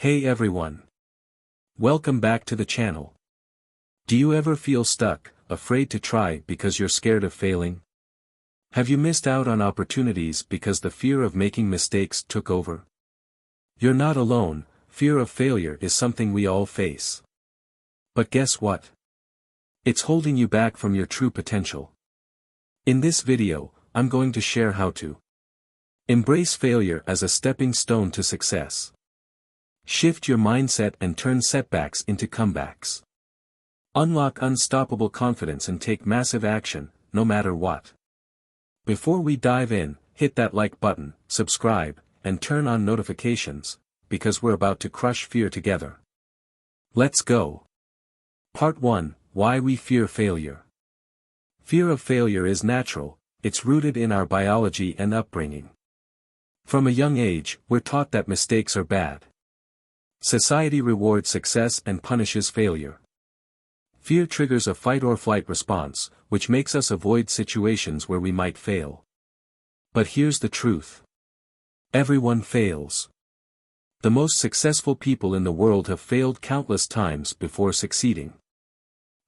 Hey everyone. Welcome back to the channel. Do you ever feel stuck, afraid to try because you're scared of failing? Have you missed out on opportunities because the fear of making mistakes took over? You're not alone. Fear of failure is something we all face. But guess what? It's holding you back from your true potential. In this video, I'm going to share how to embrace failure as a stepping stone to success. Shift your mindset and turn setbacks into comebacks. Unlock unstoppable confidence and take massive action, no matter what. Before we dive in, hit that like button, subscribe, and turn on notifications, because we're about to crush fear together. Let's go. Part 1: Why we fear failure. Fear of failure is natural. It's rooted in our biology and upbringing. From a young age, we're taught that mistakes are bad. Society rewards success and punishes failure. Fear triggers a fight-or-flight response, which makes us avoid situations where we might fail. But here's the truth. Everyone fails. The most successful people in the world have failed countless times before succeeding.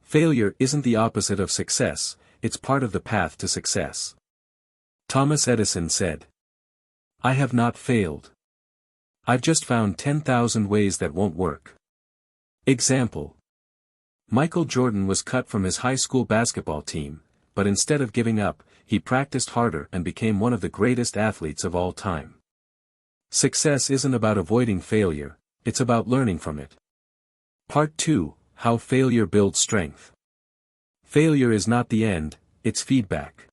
Failure isn't the opposite of success, it's part of the path to success. Thomas Edison said, "I have not failed. I've just found 10,000 ways that won't work." Example. Michael Jordan was cut from his high school basketball team, but instead of giving up, he practiced harder and became one of the greatest athletes of all time. Success isn't about avoiding failure, it's about learning from it. Part 2: How failure builds strength. Failure is not the end, it's feedback.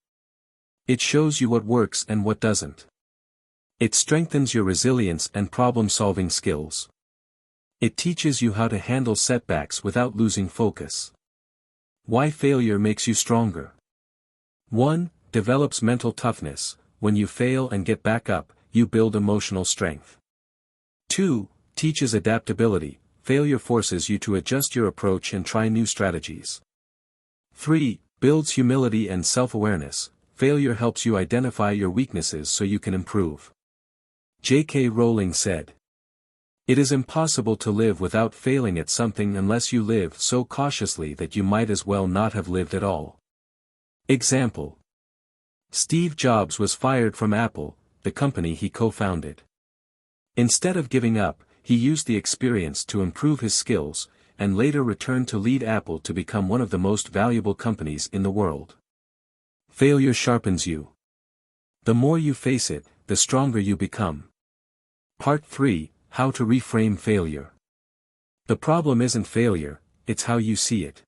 It shows you what works and what doesn't. It strengthens your resilience and problem-solving skills. It teaches you how to handle setbacks without losing focus. Why failure makes you stronger. 1. Develops mental toughness. When you fail and get back up, you build emotional strength. 2. Teaches adaptability. Failure forces you to adjust your approach and try new strategies. 3. Builds humility and self-awareness. Failure helps you identify your weaknesses so you can improve. J.K. Rowling said, "It is impossible to live without failing at something unless you live so cautiously that you might as well not have lived at all." Example. Steve Jobs was fired from Apple, the company he co-founded. Instead of giving up, he used the experience to improve his skills, and later returned to lead Apple to become one of the most valuable companies in the world. Failure sharpens you. The more you face it, the stronger you become. Part 3: How to reframe failure. The problem isn't failure, it's how you see it.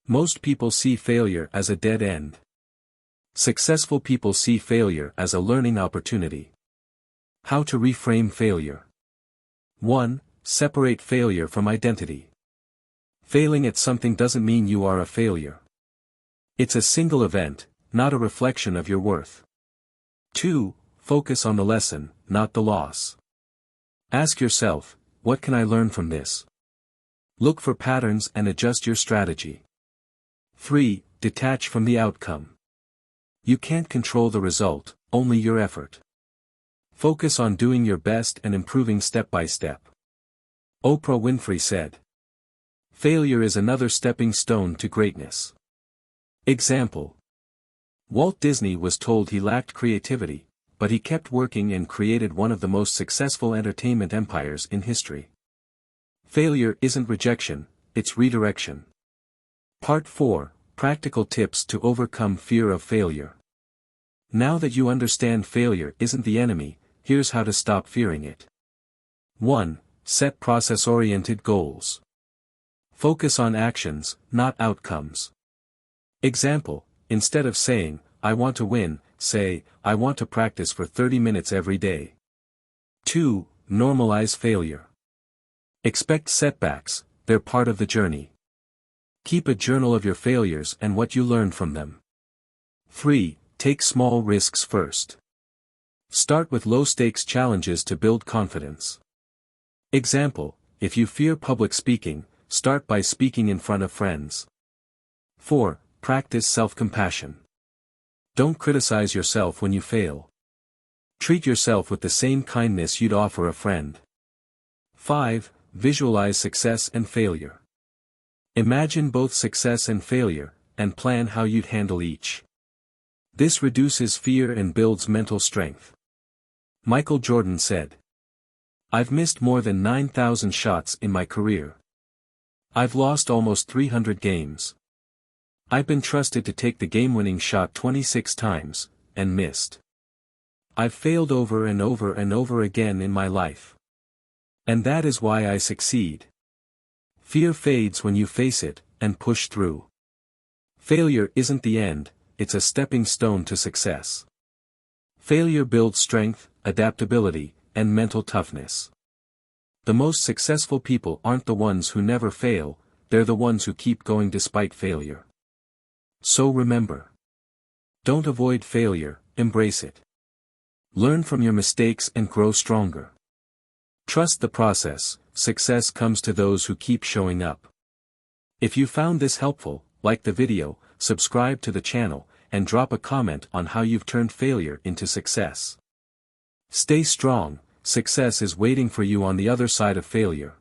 Most people see failure as a dead end. Successful people see failure as a learning opportunity. How to reframe failure. 1. Separate failure from identity. Failing at something doesn't mean you are a failure. It's a single event, not a reflection of your worth. 2. Focus on the lesson, not the loss. Ask yourself, what can I learn from this? Look for patterns and adjust your strategy. 3. Detach from the outcome. You can't control the result, only your effort. Focus on doing your best and improving step by step. Oprah Winfrey said, "Failure is another stepping stone to greatness." Example. Walt Disney was told he lacked creativity, but he kept working and created one of the most successful entertainment empires in history. Failure isn't rejection, it's redirection. Part 4: Practical tips to overcome fear of failure. Now that you understand failure isn't the enemy, here's how to stop fearing it. 1. Set process-oriented goals. Focus on actions, not outcomes. Example. Instead of saying, "I want to win," say, "I want to practice for 30 minutes every day." 2. Normalize failure. Expect setbacks, they're part of the journey. Keep a journal of your failures and what you learned from them. 3. Take small risks first. Start with low-stakes challenges to build confidence. Example. If you fear public speaking, start by speaking in front of friends. 4. Practice self-compassion. Don't criticize yourself when you fail. Treat yourself with the same kindness you'd offer a friend. 5. Visualize success and failure. Imagine both success and failure, and plan how you'd handle each. This reduces fear and builds mental strength. Michael Jordan said, "I've missed more than 9,000 shots in my career. I've lost almost 300 games. I've been trusted to take the game-winning shot 26 times, and missed. I've failed over and over and over again in my life. And that is why I succeed." Fear fades when you face it, and push through. Failure isn't the end, it's a stepping stone to success. Failure builds strength, adaptability, and mental toughness. The most successful people aren't the ones who never fail, they're the ones who keep going despite failure. So remember. Don't avoid failure, embrace it. Learn from your mistakes and grow stronger. Trust the process, success comes to those who keep showing up. If you found this helpful, like the video, subscribe to the channel, and drop a comment on how you've turned failure into success. Stay strong, success is waiting for you on the other side of failure.